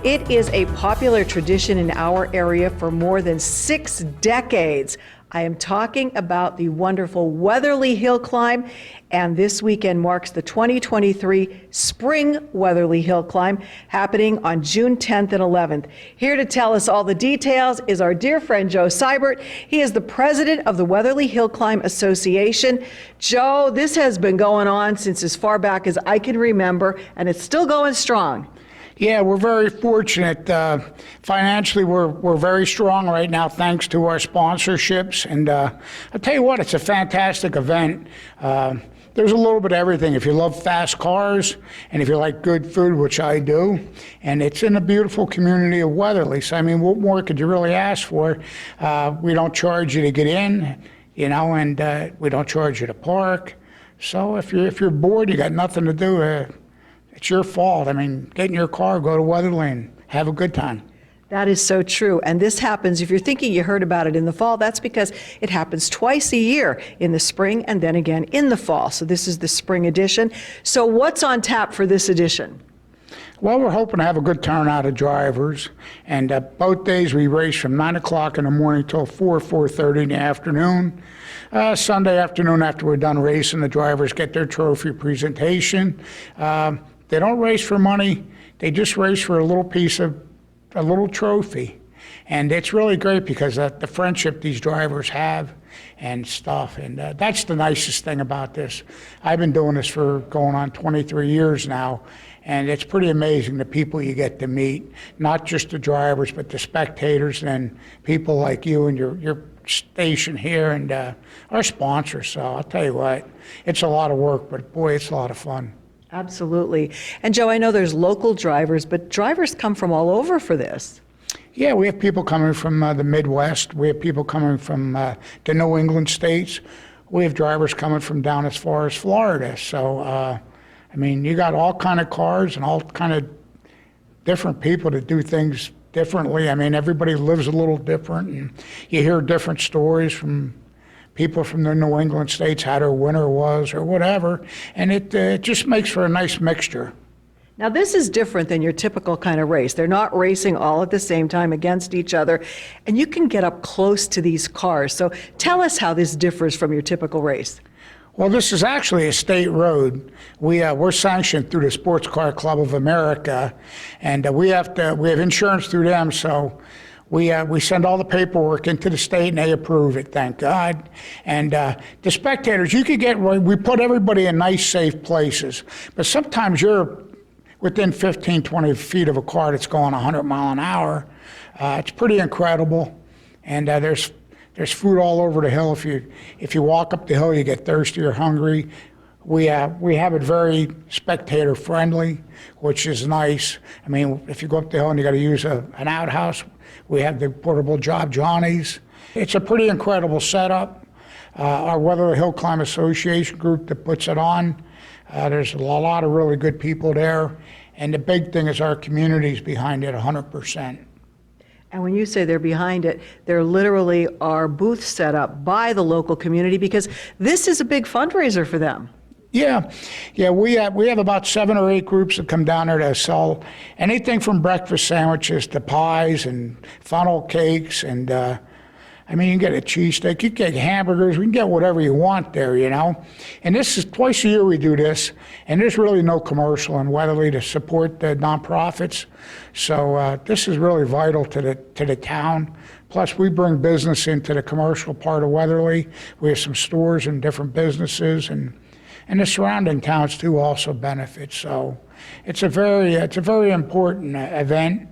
It is a popular tradition in our area for more than 6 decades. I am talking about the wonderful Weatherly Hill Climb, and this weekend marks the 2023 Spring Weatherly Hill Climb, happening on June 10th and 11th. Here to tell us all the details is our dear friend Joe Seibert. He is the president of the Weatherly Hill Climb Association. Joe, this has been going on since as far back as I can remember, and it's still going strong. Yeah, we're very fortunate. Financially, we're very strong right now thanks to our sponsorships. And I'll tell you what, it's a fantastic event. There's a little bit of everything. If you love fast cars and if you like good food, which I do, and it's in a beautiful community of Weatherly. So, I mean, what more could you really ask for? We don't charge you to get in, you know, and we don't charge you to park. So if you're bored, you got nothing to do, it's your fault. I mean, get in your car, go to Weatherly, and have a good time. That is so true. And this happens, if you're thinking you heard about it in the fall, that's because it happens twice a year, in the spring and then again in the fall. So this is the spring edition. So what's on tap for this edition? Well, we're hoping to have a good turnout of drivers. And both days we race from 9 o'clock in the morning till 4:30 in the afternoon. Sunday afternoon, after we're done racing, the drivers get their trophy presentation. They don't race for money. They just race for a little trophy. And it's really great because the friendship these drivers have and stuff. And that's the nicest thing about this. I've been doing this for going on 23 years now. And it's pretty amazing the people you get to meet, not just the drivers, but the spectators and people like you and your station here and our sponsors. So I'll tell you what, it's a lot of work, but boy, it's a lot of fun. Absolutely. And Joe, I know there's local drivers, but drivers come from all over for this. Yeah, we have people coming from the Midwest. We have people coming from the New England states. We have drivers coming from down as far as Florida. So, I mean, you got all kind of cars and all kind of different people that do things differently. I mean, everybody lives a little different, and you hear different stories from people from the New England states, how their winter was or whatever, and it just makes for a nice mixture. Now, this is different than your typical kind of race. They're not racing all at the same time against each other, and you can get up close to these cars. So tell us how this differs from your typical race. Well, this is actually a state road. We're sanctioned through the Sports Car Club of America, and we have insurance through them, so we send all the paperwork into the state and they approve it, thank God. And the spectators, we put everybody in nice, safe places, but sometimes you're within 15, 20 feet of a car that's going 100 miles an hour. It's pretty incredible. And there's food all over the hill. If you walk up the hill, you get thirsty or hungry. We have it very spectator friendly, which is nice. I mean, if you go up the hill and you got to use an outhouse, we have the portable Job Johnnies. It's a pretty incredible setup. Our Weatherly Hill Climb Association group that puts it on, there's a lot of really good people there. And the big thing is our community's behind it 100%. And when you say they're behind it, there literally are booths set up by the local community because this is a big fundraiser for them. Yeah, we have about 7 or 8 groups that come down there to sell anything from breakfast sandwiches to pies and funnel cakes, and I mean, you can get a cheesesteak, you can get hamburgers, we can get whatever you want there, you know. And this is twice a year we do this, and there's really no commercial in Weatherly to support the nonprofits. So this is really vital to the town. Plus, we bring business into the commercial part of Weatherly. We have some stores and different businesses, and the surrounding towns too also benefit. So it's a very important event,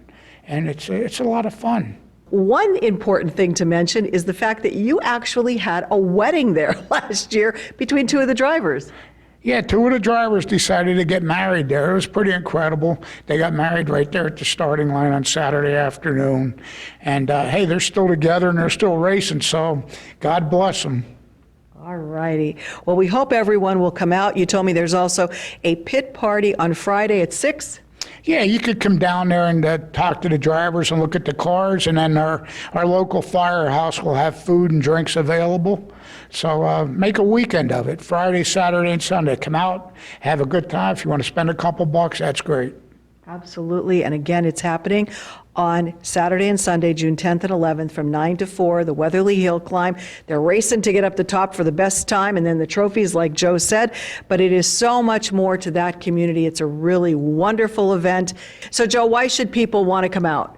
and it's a lot of fun. One important thing to mention is the fact that you actually had a wedding there last year between 2 of the drivers. Yeah, 2 of the drivers decided to get married there. It was pretty incredible. They got married right there at the starting line on Saturday afternoon. And hey, they're still together and they're still racing, so God bless them. All righty. Well, we hope everyone will come out. You told me there's also a pit party on Friday at 6. Yeah, you could come down there and talk to the drivers and look at the cars, and then our local firehouse will have food and drinks available. So make a weekend of it, Friday, Saturday, and Sunday. Come out, have a good time. If you want to spend a couple bucks, that's great. Absolutely. And again, it's happening on Saturday and Sunday, June 10th and 11th from 9 to 4, the Weatherly Hill Climb. They're racing to get up the top for the best time and then the trophies, like Joe said. But it is so much more to that community. It's a really wonderful event. So, Joe, why should people want to come out?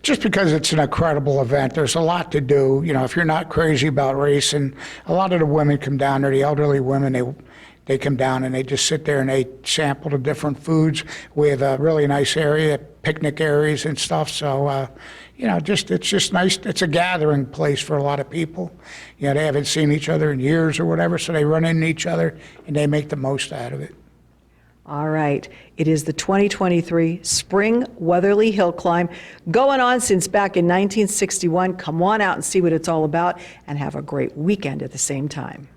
Just because it's an incredible event. There's a lot to do. You know, if you're not crazy about racing, a lot of the women come down there, the elderly women, they come down and they just sit there and they sample the different foods. We have a really nice area, picnic areas and stuff. So, you know, it's just nice. It's a gathering place for a lot of people. You know, they haven't seen each other in years or whatever, so they run into each other and they make the most out of it. All right. It is the 2023 Spring Weatherly Hill Climb, going on since back in 1961. Come on out and see what it's all about and have a great weekend at the same time.